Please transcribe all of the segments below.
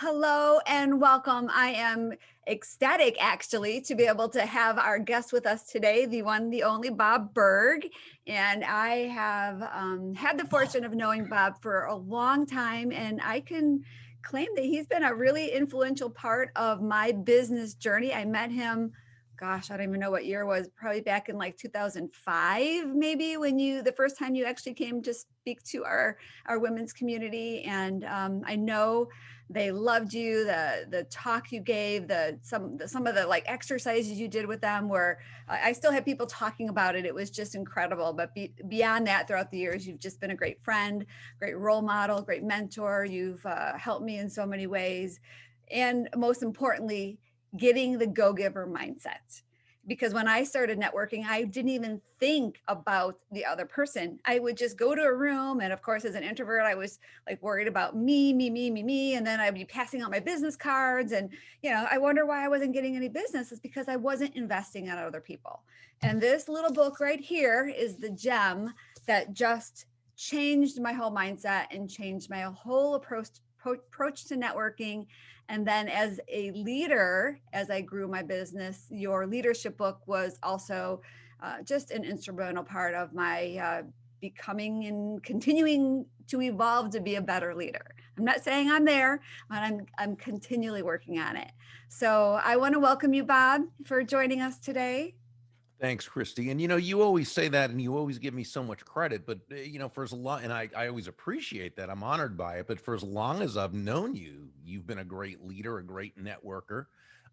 hello and welcome. I am ecstatic actually to be able to have our guest with us today, the one, the only Bob Burg. And I have had the fortune of knowing Bob for a long time, and I can claim that he's been a really influential part of my business journey. I met him, gosh, I don't even know what year it was, probably back in like 2005, maybe, when the first time you actually came to speak to our women's community. And I know they loved you, the talk you gave, some of the like exercises you did with them were, I still have people talking about it. It was just incredible. But beyond that, throughout the years, you've just been a great friend, great role model, great mentor. You've helped me in so many ways. And most importantly, getting the go-giver mindset. Because when I started networking, I didn't even think about the other person. I would just go to a room. And of course, as an introvert, I was like worried about me. And then I'd be passing out my business cards. And, I wonder why I wasn't getting any business. It's because I wasn't investing in other people. And this little book right here is the gem that just changed my whole mindset and changed my whole approach to networking. And then as a leader, as I grew my business, your leadership book was also just an instrumental part of my becoming and continuing to evolve to be a better leader. I'm not saying I'm there, but I'm continually working on it. So I want to welcome you, Bob, for joining us today. Thanks, Christie. And you always say that and you always give me so much credit, but for as long, and I always appreciate that. I'm honored by it. But for as long as I've known you, you've been a great leader, a great networker.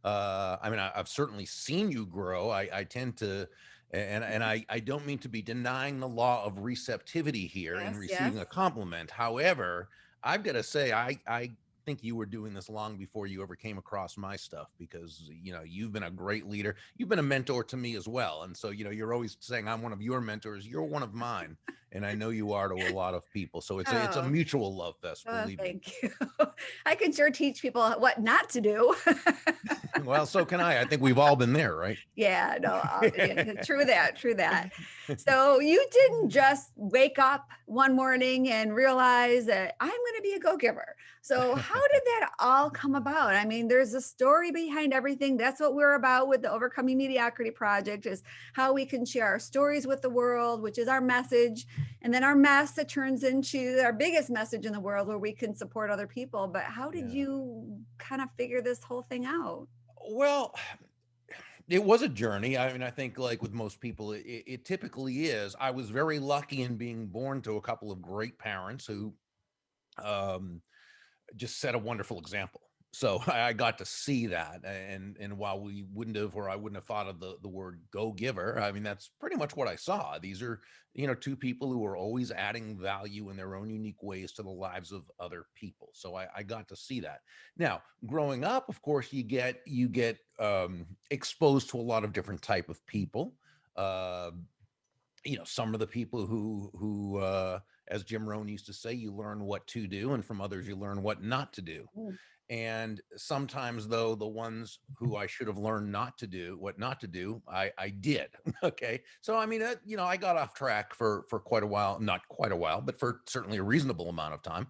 I've certainly seen you grow. I tend to, and I don't mean to be denying the law of receptivity here in Yes. receiving a compliment. However, I've got to say, I think you were doing this long before you ever came across my stuff, because you've been a great leader. You've been a mentor to me as well, and so you're always saying I'm one of your mentors. You're one of mine, and I know you are to a lot of people. So it's a Oh, mutual love fest, believe me. thank you. I can sure teach people what not to do. Well, so can I. I think we've all been there, right? Yeah, no, yeah, true that. So you didn't just wake up one morning and realize that I'm going to be a go-giver. So how did that all come about? I mean, there's a story behind everything. That's what we're about with the Overcoming Mediocrity Project, is how we can share our stories with the world, which is our message. And then our mess that turns into our biggest message in the world, where we can support other people. But how did Yeah. you kind of figure this whole thing out? Well, it was a journey. I mean, I think like with most people, it typically is. I was very lucky in being born to a couple of great parents who um, just set a wonderful example. So I got to see that, and while we wouldn't have, or I wouldn't have thought of the word go giver, I mean that's pretty much what I saw. These are two people who are always adding value in their own unique ways to the lives of other people. So I got to see that. Now, growing up, of course, you get exposed to a lot of different type of people. Uh, some of the people who as Jim Rohn used to say, you learn what to do, and from others you learn what not to do. And sometimes, though, the ones who I should have learned what not to do, I did. Okay. So, I mean, I got off track for quite a while, not quite a while, but for certainly a reasonable amount of time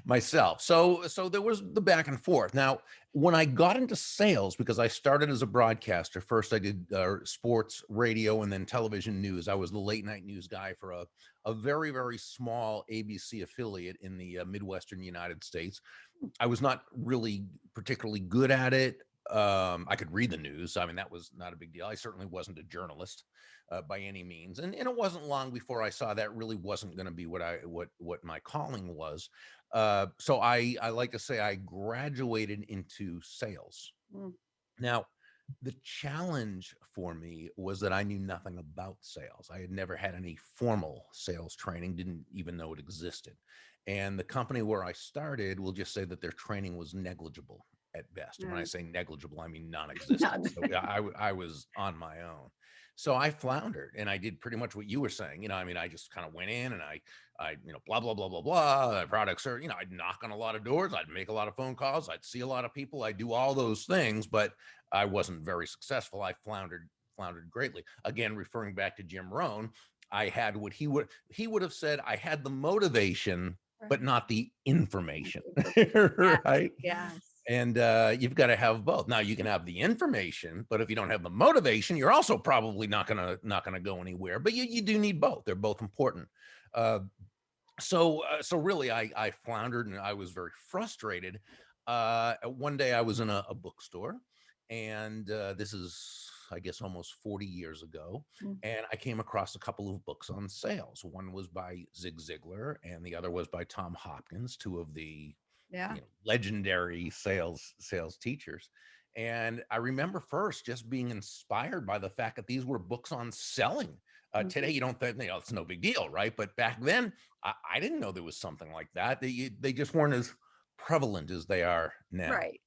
myself. So there was the back and forth. Now, when I got into sales, because I started as a broadcaster, first I did sports, radio, and then television news. I was the late night news guy for a very, very small ABC affiliate in the Midwestern United States. I was not really particularly good at it. I could read the news. I mean, that was not a big deal. I certainly wasn't a journalist by any means, and it wasn't long before I saw that really wasn't going to be what my calling was. So I like to say I graduated into sales. Mm. Now, the challenge for me was that I knew nothing about sales. I had never had any formal sales training, didn't even know it existed. And the company where I started, will just say that their training was negligible at best. And when I Right. say negligible, I mean non-existent. None. So I was on my own. So I floundered, and I did pretty much what you were saying. I mean, I just kind of went in and I blah, blah, blah, blah, blah. Products are, I'd knock on a lot of doors. I'd make a lot of phone calls. I'd see a lot of people. I'd do all those things, but I wasn't very successful. I floundered greatly. Again, referring back to Jim Rohn, I had what he would have said. I had the motivation, but not the information, Yes, right? yes, And you've got to have both. Now you can have the information, but if you don't have the motivation, you're also probably not gonna go anywhere. But you do need both. They're both important. Uh, so really, I floundered and I was very frustrated. One day I was in a bookstore, and this is, I guess, almost 40 years ago, mm, and I came across a couple of books on sales. One was by Zig Ziglar, and the other was by Tom Hopkins, two of the yeah, legendary sales teachers. And I remember first just being inspired by the fact that these were books on selling. Today, mhm, you don't think, it's no big deal, right? But back then, I didn't know there was something like that. They just weren't as prevalent as they are now. right,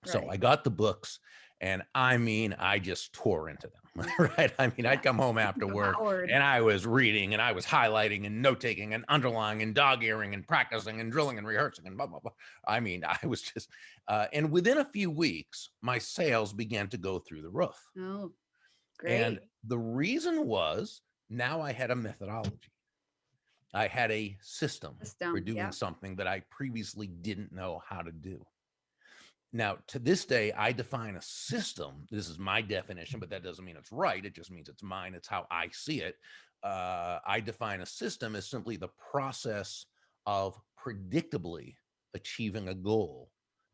So right, I got the books, and I mean, I just tore into them, mm, right? I mean, yeah, I'd come home after work devoured, and I was reading and I was highlighting and note taking and underlying and dog earing and practicing and drilling and rehearsing and blah, blah, blah. I mean, I was just, and within a few weeks, my sales began to go through the roof. oh, And great the reason was now I had a methodology. I had a system for system, doing yep, something that I previously didn't know how to do. Now, to this day, I define a system. This is my definition, but that doesn't mean it's right. It just means it's mine. It's how I see it. I define a system as simply the process of predictably achieving a goal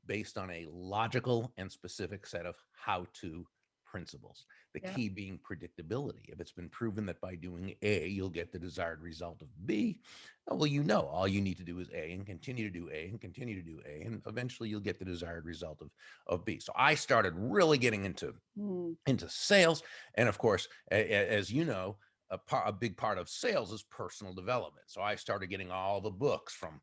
based on a logical and specific set of how to principles. The yep, key being predictability. If it's been proven that by doing A, you'll get the desired result of B, well, all you need to do is A and continue to do A and continue to do A, and eventually you'll get the desired result of B. So I started really getting mm, into sales. And of course, as you know, a big part of sales is personal development. So I started getting all the books from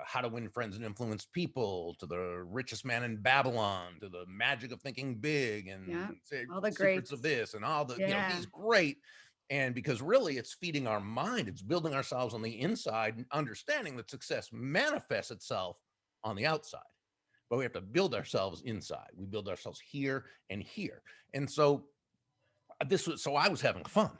How to Win Friends and Influence People to The Richest Man in Babylon to The Magic of Thinking Big yeah, and all the Secrets of greats, this and all the, yeah, these great. And because really it's feeding our mind, it's building ourselves on the inside and understanding that success manifests itself on the outside, but we have to build ourselves inside. We build ourselves here and here. And so I was having fun.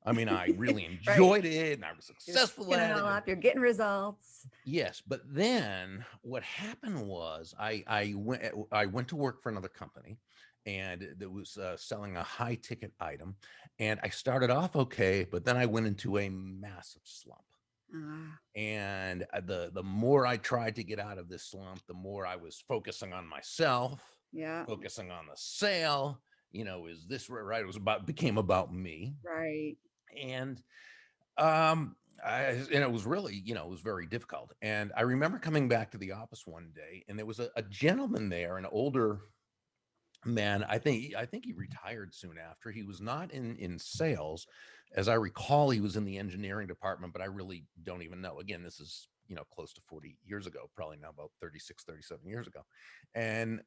I mean, I really right, enjoyed it and I was you're successful picking it at all it. And up, you're getting results, yes, but then what happened was I went to work for another company, and that was selling a high ticket item, and I started off okay, but then I went into a massive slump. ah, And the more I tried to get out of this slump, the more I was focusing on myself, yeah, focusing on the sale. Is this right? It was became about me. right, And um and it was really, it was very difficult. And I remember coming back to the office one day, and there was a gentleman there, an older man. I think he retired soon after. He was not in sales. As I recall, he was in the engineering department, but I really don't even know. Again, this is, close to 40 years ago, probably now about 36, 37 years ago. And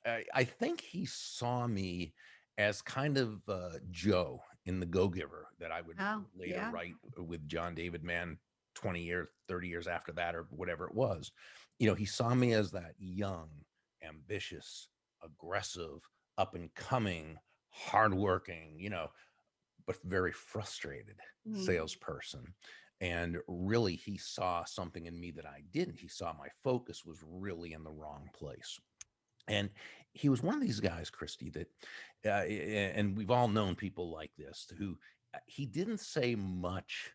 I think he saw me as kind of Joe in The Go-Giver that I would oh, later yeah, write with John David Mann 20 years, 30 years after that, or whatever it was. He saw me as that young, ambitious, aggressive, up and coming, hardworking, but very frustrated mm, salesperson. And really, he saw something in me that I didn't. He saw my focus was really in the wrong place. And he was one of these guys, Christie, that, and we've all known people like this, who he didn't say much,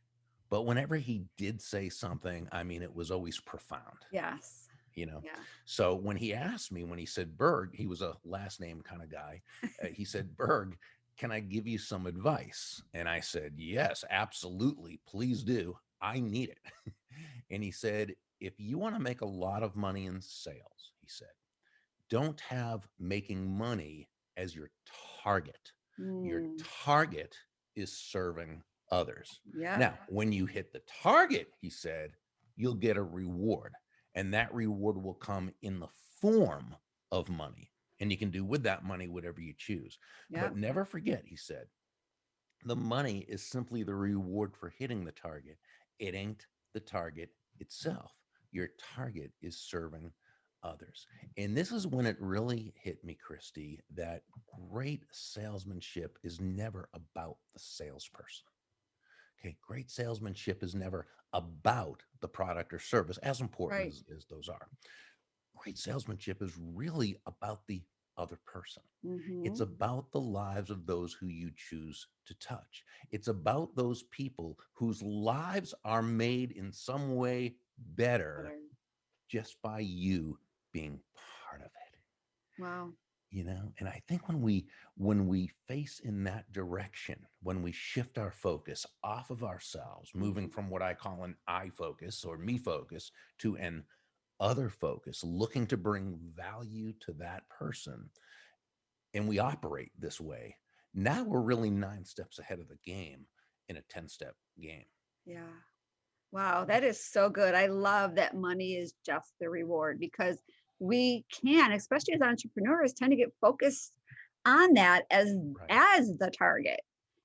but whenever he did say something, I mean, it was always profound yes, you know yeah, so when he asked me, when he said Berg, he was a last name kind of guy. He said, Berg, can I give you some advice? And I said, yes, absolutely, please do, I need it. And he said, if you want to make a lot of money in sales, he said, don't have making money as your target. Your mm, target is serving others. yep, Now, when you hit the target, he said, you'll get a reward, and that reward will come in the form of money. And you can do with that money whatever you choose. yep, But never forget, he said, the money is simply the reward for hitting the target. It ain't the target itself. Your target is serving others. And this is when it really hit me, Christy, that great salesmanship is never about the salesperson. Okay, great salesmanship is never about the product or service, as important Right. as those are. Great salesmanship is really about the other person. It's Mm-hmm. about the lives of those who you choose to touch. It's about those people whose lives are made in some way better just by you being part of it. Wow. And I think when we face in that direction, when we shift our focus off of ourselves, moving Mhm. from what I call an I focus or me focus to an other focus, looking to bring value to that person, and we operate this way, now we're really 9 steps ahead of the game in a 10-step game. Yeah. Wow, that is so good. I love that money is just the reward because we can, especially as entrepreneurs, tend to get focused on that Right. as the target.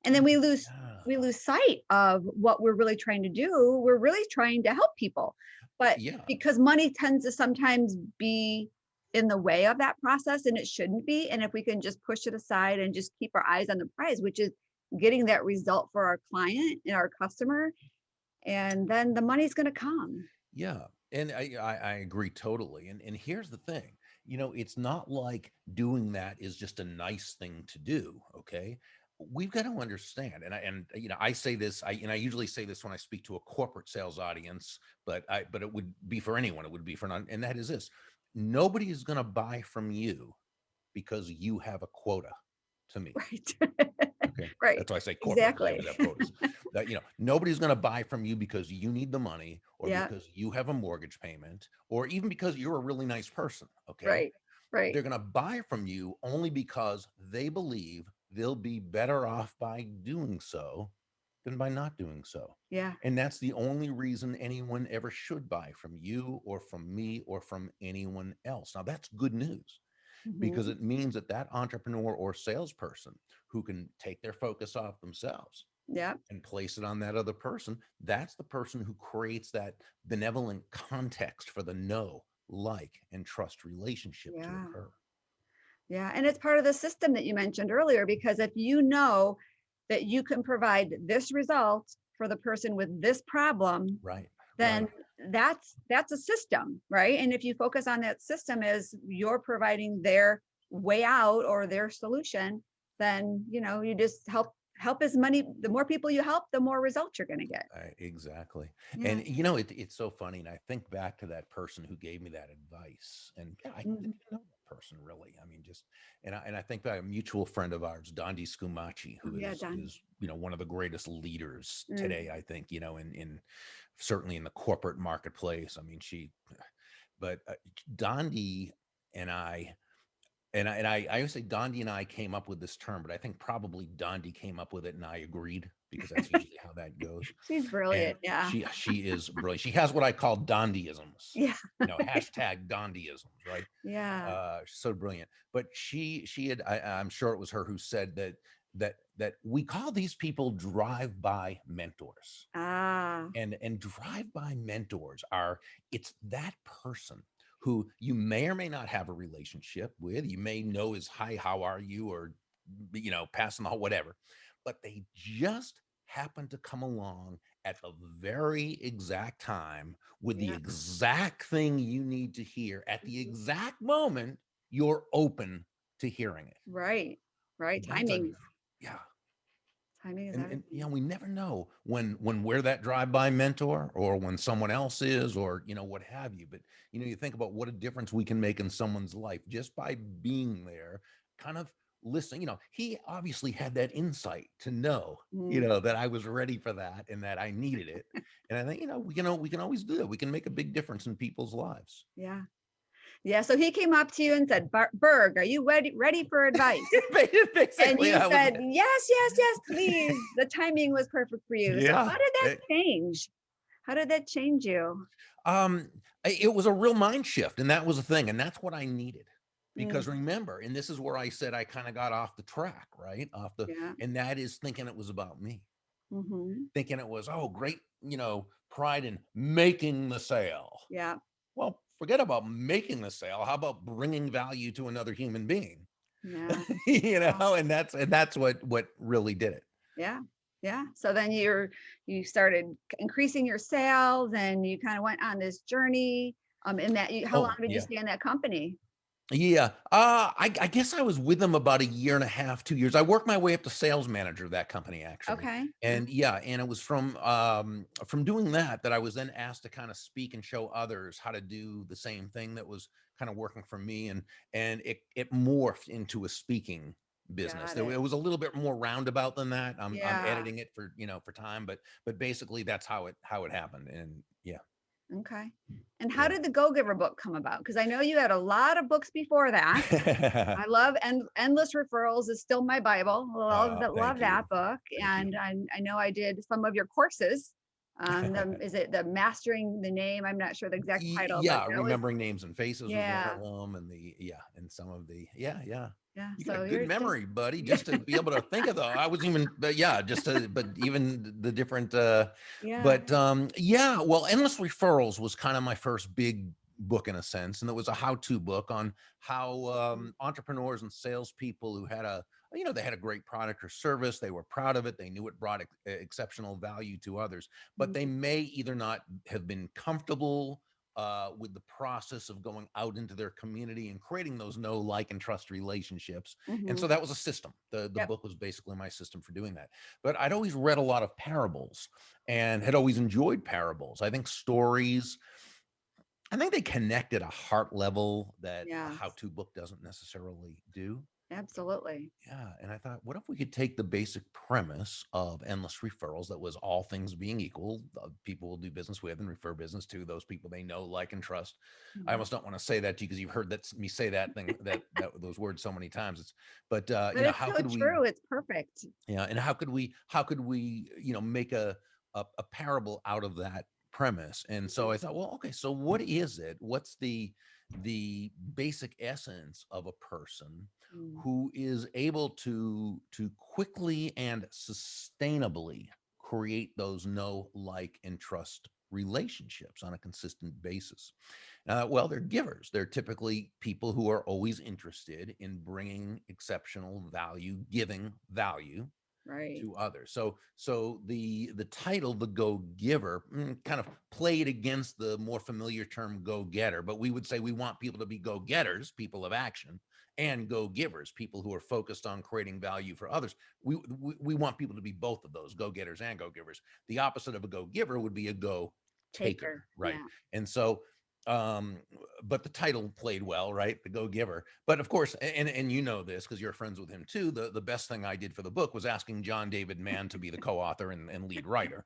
And then we Yeah. lose sight of what we're really trying to do. We're really trying to help people. But Yeah. because money tends to sometimes be in the way of that process and it shouldn't be. And if we can just push it aside and just keep our eyes on the prize, which is getting that result for our client and our customer, and then the money's going to come. Yeah. And I agree totally. And here's the thing, it's not like doing that is just a nice thing to do. Okay. We've got to understand, and I say this, I usually say this when I speak to a corporate sales audience, but it would be for anyone, it would be for none, and that is this: nobody is going to buy from you because you have a quota to meet. Right. Okay. Right. That's why I say corporate, because they Exactly. always have quotas. That, nobody's going to buy from you because you need the money or Yeah. because you have a mortgage payment or even because you're a really nice person. Okay. Right. Right. They're going to buy from you only because they believe they'll be better off by doing so than by not doing so. Yeah. And that's the only reason anyone ever should buy from you or from me or from anyone else. Now, that's good news because Hmm. it means that that entrepreneur or salesperson who can take their focus off themselves Yeah. and place it on that other person, that's the person who creates that benevolent context for the know, like, and trust relationship to Yeah. occur. Yeah. And it's part of the system that you mentioned earlier, because if you know that you can provide this result for the person with this problem, Right, then right. that's a system, right? And if you focus on that system as you're providing their way out or their solution, then you just help as many, the more people you help, the more results you're going to get. Exactly. Yeah. And it's so funny. And I think back to that person who gave me that advice. And yeah, I Mhm. didn't know that person really. I mean, just and I think about a mutual friend of ours, Dondi Scumaci, Oh who yeah, is done. is one of the greatest leaders Mm. today, I think, in certainly in the corporate marketplace. I mean, but Dondi and I and I always say Dondi and I came up with this term, but I think probably Dondi came up with it and I agreed because that's usually how that goes. She's And brilliant. Yeah. she is brilliant. She has what I call Dondiisms, Yeah. hashtag Dondiisms, right? Yeah. So brilliant. But she had, I'm sure it was her who said that we call these people drive-by mentors. Ah. And drive-by mentors are, it's that person who you may or may not have a relationship with, you may know as hi, how are you, or passing the whatever, but they just happen to come along at the very exact time with the Yeah. exact thing you need to hear at the Mhm. exact moment you're open to hearing it. Right. Right. That's a, Timing. yeah. Timing is And everything. we never know when we're that drive-by mentor or when someone else is, or what have you. But you think about what a difference we can make in someone's life just by being there, kind of listening. He obviously had that insight to know, Mm. that I was ready for that and that I needed it. And I think, we can always do that. We can make a big difference in people's lives. Yeah. Yeah. So he came up to you and said, Berg, are you ready for advice? And Basically, you that was said, it. yes, yes, yes, please. The timing was perfect for you. So Yeah. how did that change? How did that change you? Um, it was a real mind shift, and that was the thing, and that's what I needed. Mm. Because remember, and this is where I said I kind of got off the track, right? Yeah. And that is thinking it was about me, Hmm. thinking it was, oh, great, pride in making the sale. Yeah. Well, forget about making the sale. How about bringing value to another human being? Yeah. And that's what really did it. Yeah. Yeah. So then you started increasing your sales and you kind of went on this journey. In that how long Oh, did you yeah. stay in that company? Yeah. I guess I was with them about a year and a half, 2 years. I worked my way up to sales manager of that company, actually. Okay. And yeah, and it was from doing that that I was then asked to kind of speak and show others how to do the same thing that was kind of working for me. And it morphed into a speaking business. Got There, it. it was a little bit more roundabout than that. I'm Yeah. editing it for, for time, but basically that's how it happened. And yeah, Okay. And how yeah. did the Go Giver book come about? Because I know you had a lot of books before that. I love Endless Referrals is still my Bible. Love Thank that you. book. Thank you. And I know I did some of your courses. Is it the Mastering the Name? I'm not sure the exact title, but Yeah, that was, remembering names and faces was one yeah, of them, and and some of the yeah. yeah. You got a So good you're just, memory, buddy, yeah, just to be able to think of I wasn't even, but yeah, but even the different, yeah. yeah, well, Endless Referrals was kind of my first big book in a sense, and it was a how-to book on how entrepreneurs and salespeople who had they had a great product or service, they were proud of it, they knew it brought exceptional value to others, but they Mhm. may either not have been comfortable with the process of going out into their community and creating those know, like, and trust relationships. And so Mhm. that was a system. The Yep. book was basically my system for doing that. But I'd always read a lot of parables and had always enjoyed parables. I think stories, I think they connect at a heart level that a Yes. how-to book doesn't necessarily do. Absolutely. Yeah, and I thought, what if we could take the basic premise of endless referrals that was all things being equal, people will do business with and refer business to those people they know, like, and trust. I Mhm. almost don't want to say that to you because you've heard me say that thing that those words so many times. But But it's how so could we, true. It's perfect. yeah, and how could we, make a parable out of that premise? And so Mhm. I thought, well, okay, so what is it? What's the basic essence of a person Mm. who is able to quickly and sustainably create those know, like, and trust relationships on a consistent basis? Well, they're givers. They're typically people who are always interested in bringing exceptional value, giving value Right. to others. So the title, the Go Giver, kind of played against the more familiar term Go Getter, but we would say we want people to be go getters, people of action, and go givers, people who are focused on creating value for others. We want people to be both of those, go getters and go givers. The opposite of a go giver would be a go taker, Taker. right? Yeah. And so um but the title played well, right? The Go Giver. But of course, and you know this because you're friends with him too, the best thing I did for the book was asking John David Mann to be the co-author and lead writer.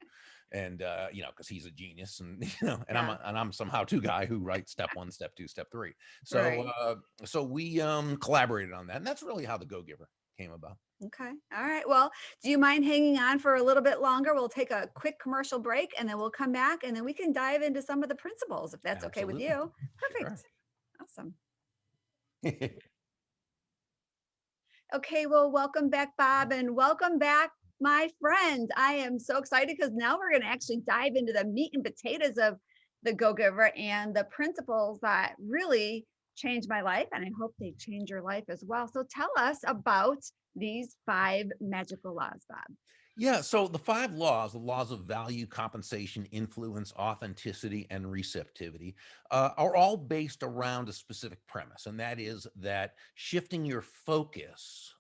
And because he's a genius, and and Yeah. I'm some how-to guy who writes step one, step two, step three. So Right. so we collaborated on that, and that's really how the Go Giver came about. Okay. All right. Well, do you mind hanging on for a little bit longer? We'll take a quick commercial break and then we'll come back and then we can dive into some of the principles if that's okay with Absolutely. you. Sure. Perfect. Awesome. Okay. Well, welcome back, Bob, and welcome back, my friends. I am so excited because now we're going to actually dive into the meat and potatoes of the Go Giver and the principles that really changed my life. And I hope they change your life as well. So tell us about these 5 magical laws, Bob. Yeah, so the 5 laws, the laws of value, compensation, influence, authenticity, and receptivity, are all based around a specific premise, and that is that shifting your focus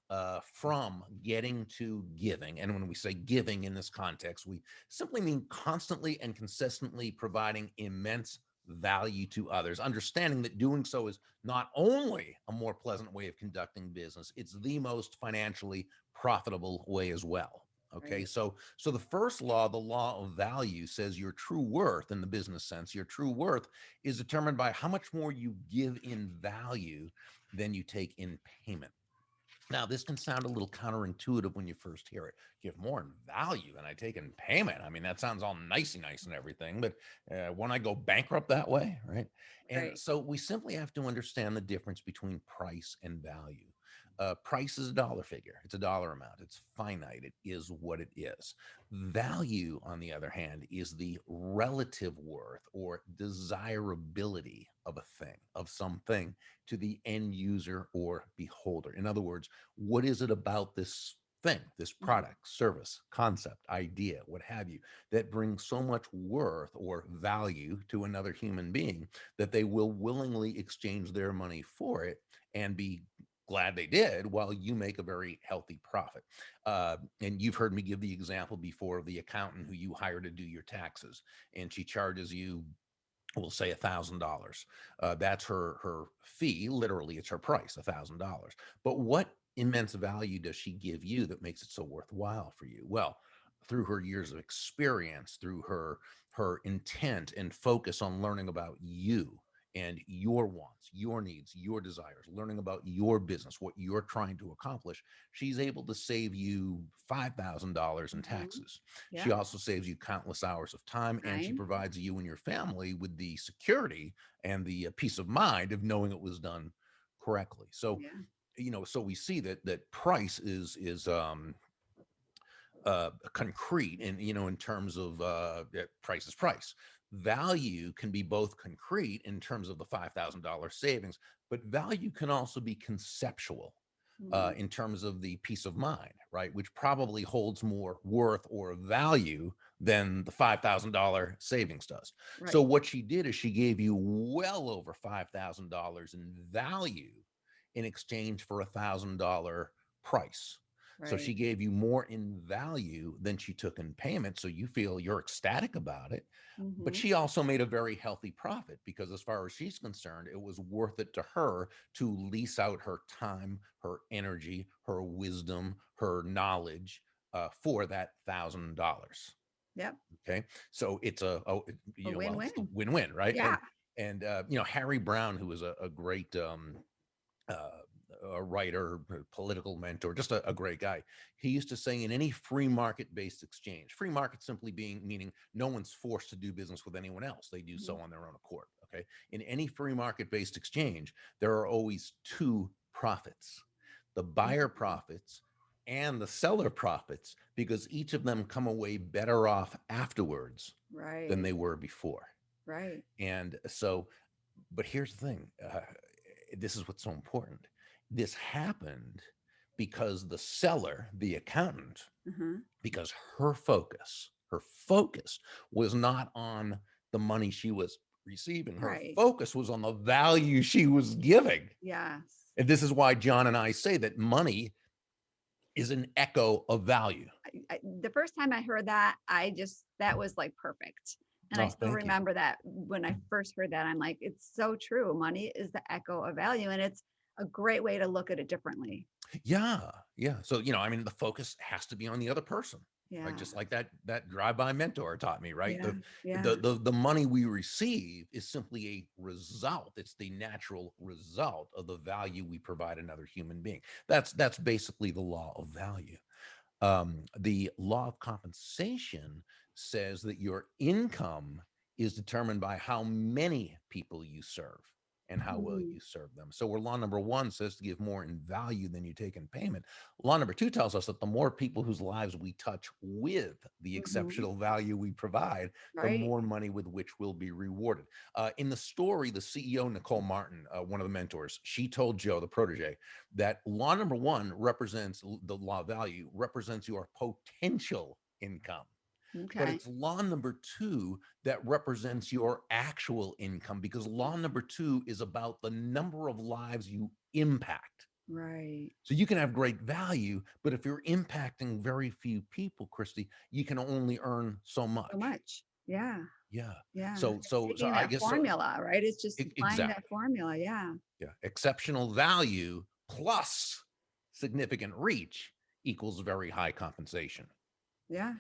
from getting to giving. And when we say giving in this context, we simply mean constantly and consistently providing immense value to others, understanding that doing so is not only a more pleasant way of conducting business, it's the most financially profitable way as well. Okay, Right. so the first law, the law of value, says your true worth in the business sense, your true worth is determined by how much more you give in value than you take in payment. Now, this can sound a little counterintuitive when you first hear it. Give more in value than I take in payment. I mean, that sounds all nicey nice and everything, but won't I go bankrupt that way, right? And Right. so we simply have to understand the difference between price and value. Price is a dollar figure. It's a dollar amount. It's finite. It is what it is. Value, on the other hand, is the relative worth or desirability of a thing, of something, to the end user or beholder. In other words, what is it about this thing, this product, service, concept, idea, what have you, that brings so much worth or value to another human being that they will willingly exchange their money for it and be glad they did, while you make a very healthy profit. And you've heard me give the example before of the accountant who you hire to do your taxes, and she charges you, we'll say $1,000. That's her fee. Literally, it's her price, $1,000. But what immense value does she give you that makes it so worthwhile for you? Well, through her years of experience, through her intent and focus on learning about you and your wants, your needs, your desires, learning about your business, what you're trying to accomplish, she's able to save you $5,000 in Mhm. taxes. She Yeah. also saves you countless hours of time, and she Time. provides you and your family with the security and the peace of mind of knowing it was done correctly. So, Yeah. so we see that price is concrete, and in terms of price is price. Value can be both concrete in terms of the $5,000 savings, but value can also be conceptual Mm. in terms of the peace of mind, right? Which probably holds more worth or value than the $5,000 savings does. So Right. what she did is she gave you well over $5,000 in value in exchange for $1,000 price. So Right. she gave you more in value than she took in payment. So you feel you're ecstatic about it. But Hmm. she also made a very healthy profit, because as far as she's concerned, it was worth it to her to lease out her time, her energy, her wisdom, her knowledge for that $1,000. Yep. Okay. So it's A well, it's a win-win. win-win, right? Yeah. And Harry Brown, who was a great uh, a writer, a political mentor, just a great guy. He used to say, in any free market-based exchange, free market simply meaning no one's forced to do business with anyone else. They do Mhm. so on their own accord. Okay. In any free market-based exchange, there are always two profits: the buyer Mhm. profits and the seller profits, because each of them come away better off afterwards than Right. they were before. Right. And so, but here's the thing, this is what's so important. This happened because the seller, the accountant, Uh-huh. because her focus was not on the money she was receiving. Her Right. focus was on the value she was giving. Yes. And this is why John and I say that money is an echo of value. The first time I heard that, that was like perfect. And I Oh, still thank you. remember that when I first heard that, I'm like, it's so true. Money is the echo of value. And it's a great way to look at it differently. Yeah, yeah. So, the focus has to be on the other person, right? Yeah. Just like that drive-by mentor taught me, right? Yeah. The Yeah. the the the money we receive is simply a result. It's the natural result of the value we provide another human being. That's basically the law of value. The law of compensation says that your income is determined by how many people you serve and how well Mhm. you serve them. So where law number one says to give more in value than you take in payment, law number two tells us that the more people whose lives we touch with the Mhm. exceptional value we provide, the Right. more money with which we'll be rewarded. In the story, the CEO, Nicole Martin, one of the mentors, she told Joe, the protege, that law number one represents the law of value, represents your potential income. But Okay. it's law number two that represents your actual income, because law number two is about the number of lives you impact. Right. So you can have great value, but if you're impacting very few people, Christy, you can only earn so So much. much. Yeah. Yeah. Yeah. It's So taking I that guess so. formula, right? It's just applying that Exactly. formula. Yeah. Yeah. Exceptional value plus significant reach equals very high compensation. Yeah.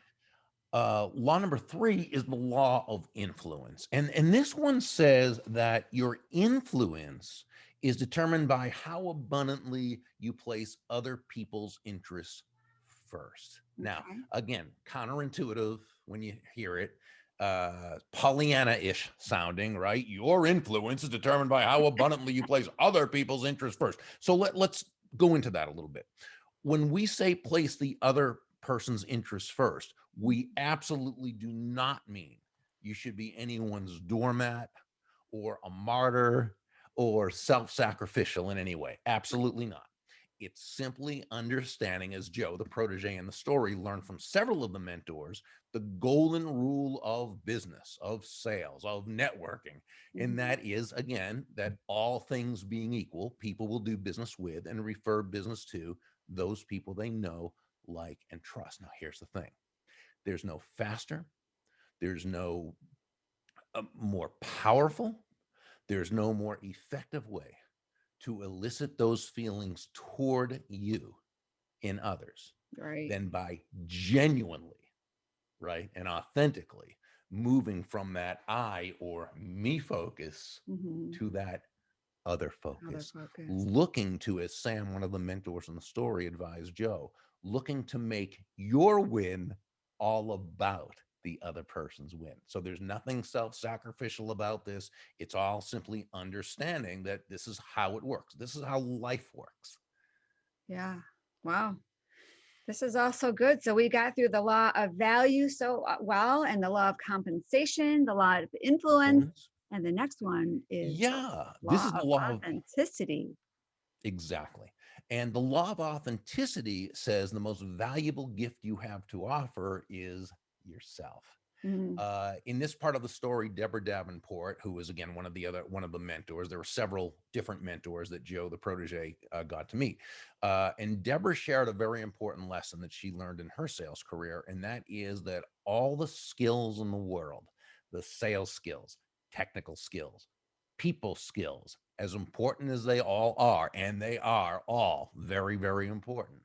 Law number three is the law of influence. And this one says that your influence is determined by how abundantly you place other people's interests first. Now, Okay. again, counterintuitive when you hear it, Pollyanna-ish sounding, right? Your influence is determined by how abundantly you place other people's interests first. So let's go into that a little bit. When we say place the other person's interests first, we absolutely do not mean you should be anyone's doormat or a martyr or self-sacrificial in any way. Absolutely not. It's simply understanding, as Joe, the protege in the story, learned from several of the mentors, the golden rule of business, of sales, of networking. And Mhm. that is, again, that all things being equal, people will do business with and refer business to those people they know, like, and trust. Now, here's the thing. There's no faster, there's no more powerful, there's no more effective way to elicit those feelings toward you in others Right. than by genuinely, right, and authentically moving from that I or me focus Mhm. to that other Other focus, focus. looking to, as Sam, one of the mentors in the story, advised Joe, looking to make your win all about the other person's win. So there's nothing self-sacrificial about this. It's all simply understanding that this is how it works. This is how life works. Yeah. Wow. This is also good. So we got through the law of value so well, and the law of compensation, the law of influence, and the next one is the Yeah, this law is the of law of authenticity. exactly. And the law of authenticity says the most valuable gift you have to offer is yourself. Mm, In this part of the story, Deborah Davenport, who was again one of the mentors, there were several different mentors that Joe, the protege, got to meet. And Deborah shared a very important lesson that she learned in her sales career, and that is that all the skills in the world, the sales skills, technical skills, people skills, as important as they all are, and they are all very, very important,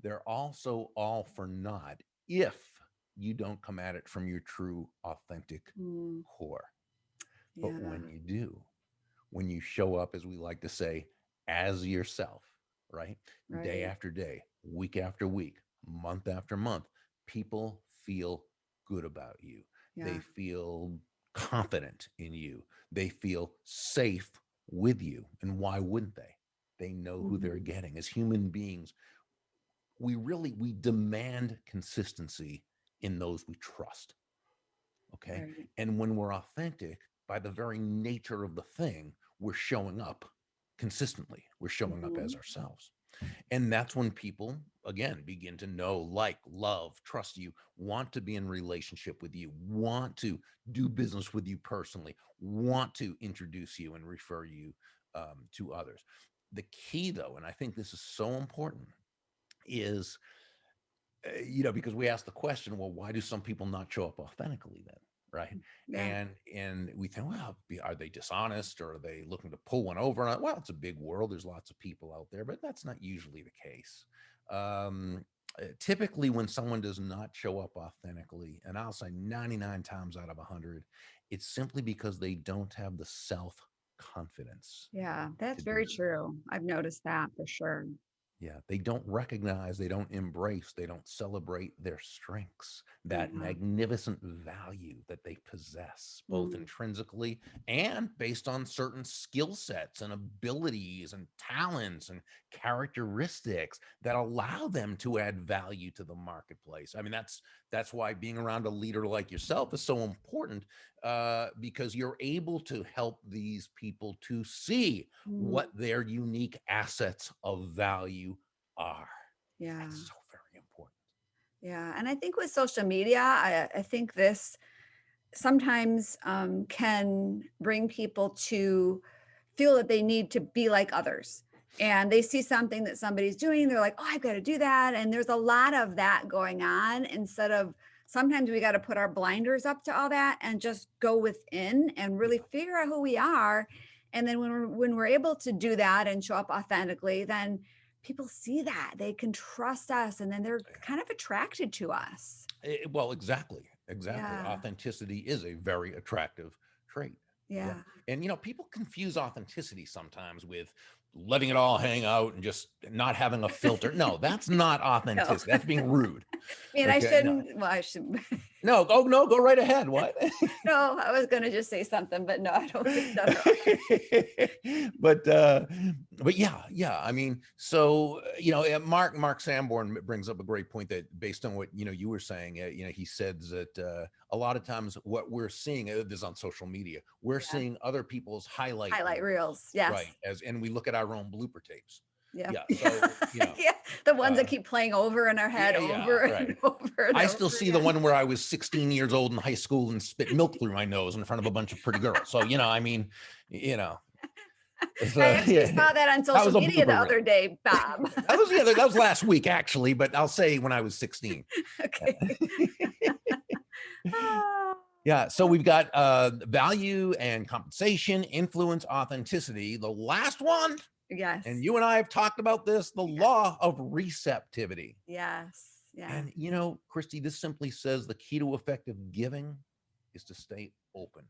they're also all for naught if you don't come at it from your true, authentic mm, core. But yeah. when you do, when you show up, as we like to say, as yourself, right? Day Right. after day, week after week, month after month, people feel good about you. They Yeah. feel confident in you. They feel safe with you. And why wouldn't they? They know who they're Mhm. getting. As human beings, we demand consistency in those we trust. Okay. Right. And when we're authentic, by the very nature of the thing, we're showing up consistently. We're showing up as Mhm. ourselves. And that's when people, again, begin to know, like, love, trust you, want to be in relationship with you, want to do business with you personally, want to introduce you and refer you to others. The key, though, and I think this is so important, is because we ask the question, well, why do some people not show up authentically then, right? Yeah. And we think, well, are they dishonest, or are they looking to pull one over? Well, it's a big world. There's lots of people out there, but that's not usually the case. Typically, when someone does not show up authentically, and I'll say 99 times out of 100, it's simply because they don't have the self confidence Yeah. That's to do very so. true. I've noticed that for sure. Yeah, they don't recognize, they don't embrace, they don't celebrate their strengths, that Yeah. magnificent value that they possess, both Mm, intrinsically and based on certain skill sets and abilities and talents and characteristics that allow them to add value to the marketplace. I mean, that's why being around a leader like yourself is so important, because you're able to help these people to see mm, what their unique assets of value are. yeah. That's so very important. Yeah. And I think with social media, I think this sometimes can bring people to feel that they need to be like others. And they see something that somebody's doing, they're like, oh, I've got to do that. And there's a lot of that going on instead of sometimes we got to put our blinders up to all that and just go within and really Yeah. figure out who we are. And then when we're able to do that and show up authentically, then people see that they can trust us and then they're kind of attracted to us. Well, exactly. Exactly. Yeah. Authenticity is a very attractive trait. Yeah. Yeah. And, people confuse authenticity sometimes with letting it all hang out and just not having a filter. No, that's not No. authenticity. That's being rude. I mean, I Okay. No, shouldn't. Well, I should. no. Oh, no. Go right ahead. What? No, I was going to just say something, but no, I don't think that's but uh but yeah, I mean, so Mark Sanborn brings up a great point, that based on what you were saying, he says that a lot of times what we're seeing, this on social media, we're yeah. seeing other people's highlight Highlight reels, reels. Yes. right, and we look at our own blooper tapes. Yeah. Yeah. So, Yeah. The ones that uh, keep playing over in our head yeah, over and right. over and I over still see the again. one where I was 16 years old in high school and spit milk through my nose in front of a bunch of pretty girls. So, I mean, you know, I so actually yeah, saw that on that social was a media the blooper other reel. day, Bob. That was last week actually, but I'll say when I was 16. Okay. Ah, Yeah, so we've got value and compensation, influence, authenticity. The last one, yes. and you and I have talked about this, the Yes. law of receptivity. Yes. Yeah. And Christy, this simply says the key to effective giving is to stay open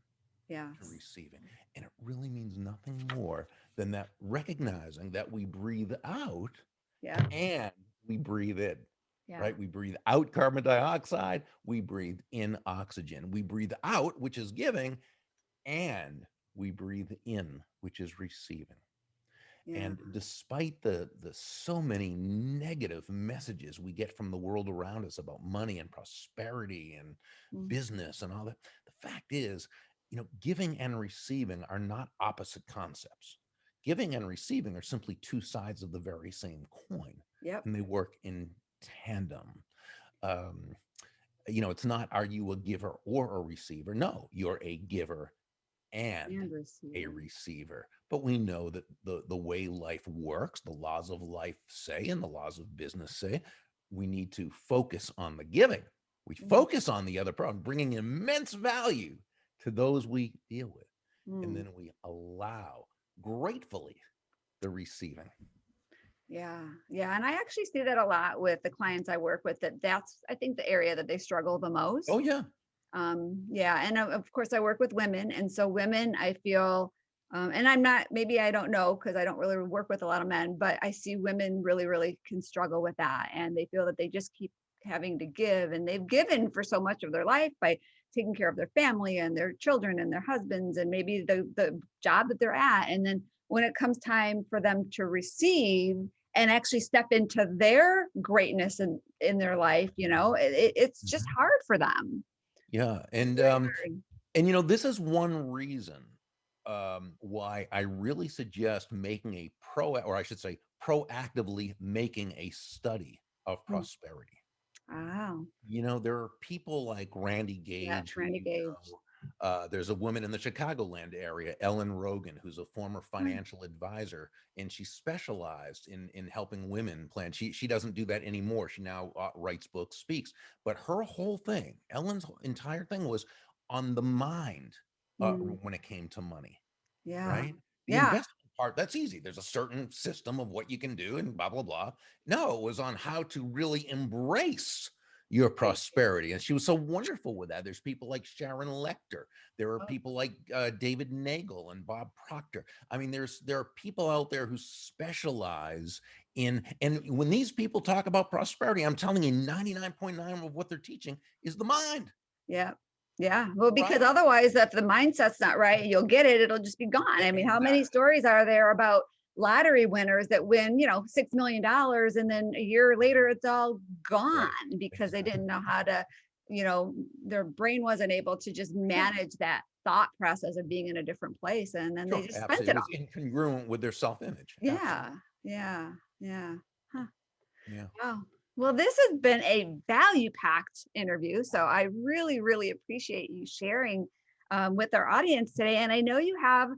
to Yes. receiving. And it really means nothing more than that recognizing that we breathe out Yeah. and we breathe in. Yeah. Right? We breathe out carbon dioxide, we breathe in oxygen. We breathe out, which is giving, and we breathe in, which is receiving. Yeah. And despite the so many negative messages we get from the world around us about money and prosperity and Mm. business and all that, the fact is, giving and receiving are not opposite concepts. Giving and receiving are simply two sides of the very same coin, Yep. and they work in tandem. Um, it's not, are you a giver or a receiver? No, you're a giver and And a receiver. receiver. But we know that the way life works, the laws of life say, and the laws of business say, we need to focus on the giving. We Mm. focus on the other problem, bringing immense value to those we deal with. And Mm. then we allow gratefully the receiving. Yeah. Yeah. And I actually see that a lot with the clients I work with, that's, I think, the area that they struggle the most. Oh, yeah. Yeah. And of course I work with women. And so women, I feel, and I'm not, maybe I don't know, because I don't really work with a lot of men, but I see women really, really can struggle with that. And they feel that they just keep having to give, and they've given for so much of their life by taking care of their family and their children and their husbands and maybe the job that they're at. And then when it comes time for them to receive and actually step into their greatness in their life, it's just Mhm. hard for them. Yeah. It's And very hard. this is one reason why I really suggest making or I should say, proactively making a study of Mm. prosperity. Wow. There are people like Randy Yes, Gage, who Randy Gage. there's a woman in the Chicagoland area, Ellen Rogan, who's a former Mm. financial advisor, and she specialized in helping women plan. She doesn't do that anymore. She now writes books, speaks, but her whole thing, Ellen's entire thing, was on the mind Mm. when it came to money. Yeah. Right? The Yeah. investment part, that's easy. There's a certain system of what you can do and blah, blah, blah. No, it was on how to really embrace your Right. prosperity. And she was so wonderful with that. There's people like Sharon Lechter. There are Oh, people like David Nagel and Bob Proctor. I mean, there are people out there who specialize and when these people talk about prosperity, I'm telling you, 99.9 of what they're teaching is the mind, yeah. Yeah. Well, because right? otherwise, if the mindset's not right, you'll get it, it'll just be gone. I mean, how many Exactly. stories are there about lottery winners that win, $6 million, and then a year later it's all gone Right. because they Exactly. didn't know how to, their brain wasn't able to just manage that thought process of being in a different place. And then they Sure, just spent absolutely. It it all. was incongruent with their self-image. Absolutely. Yeah. Yeah. Yeah. Huh. Yeah. Wow. Well, this has been a value packed interview. So I really, really appreciate you sharing with our audience today. And I know you have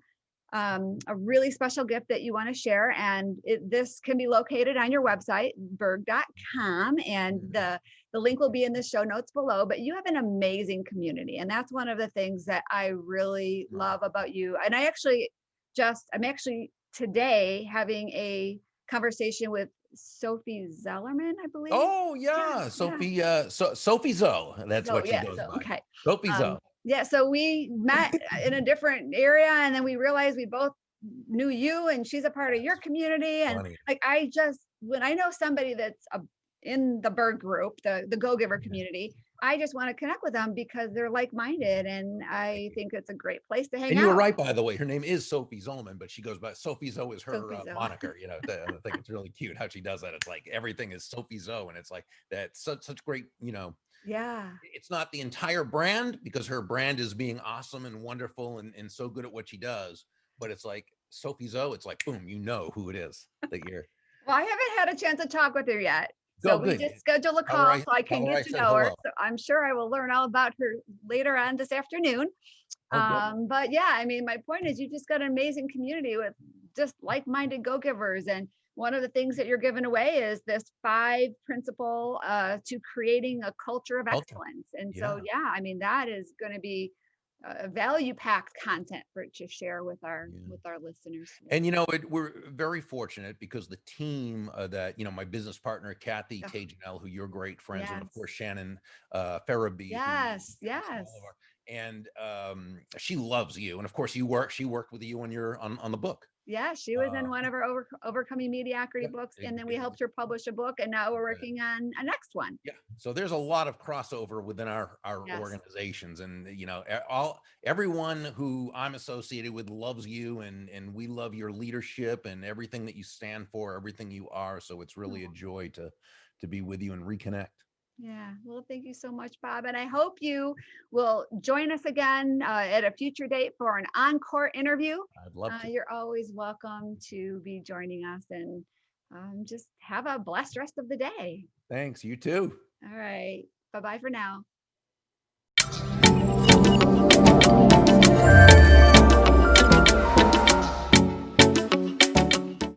a really special gift that you want to share. And this can be located on your website, burg.com. And Mhm. the link will be in the show notes below. But you have an amazing community. And that's one of the things that I really Oh. love about you. And I'm actually today having a conversation with Sophie Zellerman, I believe. Oh, Yeah, yeah, yeah. Sophie, Sophie Zoe, that's So what she yeah, goes so by. okay. Sophie Zoe. Yeah, so we met in a different area, and then we realized we both knew you, and she's a part of your That's community. And funny. like, when I know somebody that's in the Burg group, the Go Giver Yeah, community, I just want to connect with them because they're like-minded, and thank I you. think it's a great place to hang And you were out. right, by the way, her name is Sophie Zolman, but she goes by Sophie Zoe is her, Sophie Zoe. moniker, and I think it's really cute how she does that. It's like everything is Sophie Zoe, and it's like, that's such great, Yeah. it's not the entire brand because her brand is being awesome and wonderful and so good at what she does, but it's like Sophie Zoe, it's like, boom, you know who it is that you're. Well, I haven't had a chance to talk with her yet. So Go we good. just scheduled a Tell her call so I can I get to said know her. hello. So I'm sure I will learn all about her later on this afternoon. Oh, good. But yeah, I mean, my point is you just got an amazing community with just like-minded go-givers. And one of the things that you're giving away is this 5 principle to creating a culture of Culture. excellence. And so, Yeah. yeah, I mean, that is going to be value-packed content for to share Yeah. with our listeners And today. we're very fortunate because the team that my business partner Kathy Oh, Tajanel, who you're great friends with, of yes, course Shannon Farabee, who yes, does all of yes. our, and she loves you, and of course she worked with you on your on the book. Yeah, she was in Uh, one of her overcoming mediocrity yep, books, and then we helped her publish a book, and now we're working on a next one. yeah. So there's a lot of crossover within our Yes. organizations, and all everyone who I'm associated with loves you, and we love your leadership and everything that you stand for, everything you are. So it's really a Oh, joy to be with you and reconnect. yeah. Well, thank you so much, Bob. And I hope you will join us again at a future date for an encore interview. I'd love to. You're always welcome to be joining us, and just have a blessed rest of the day. Thanks. You too. All right. Bye bye for now.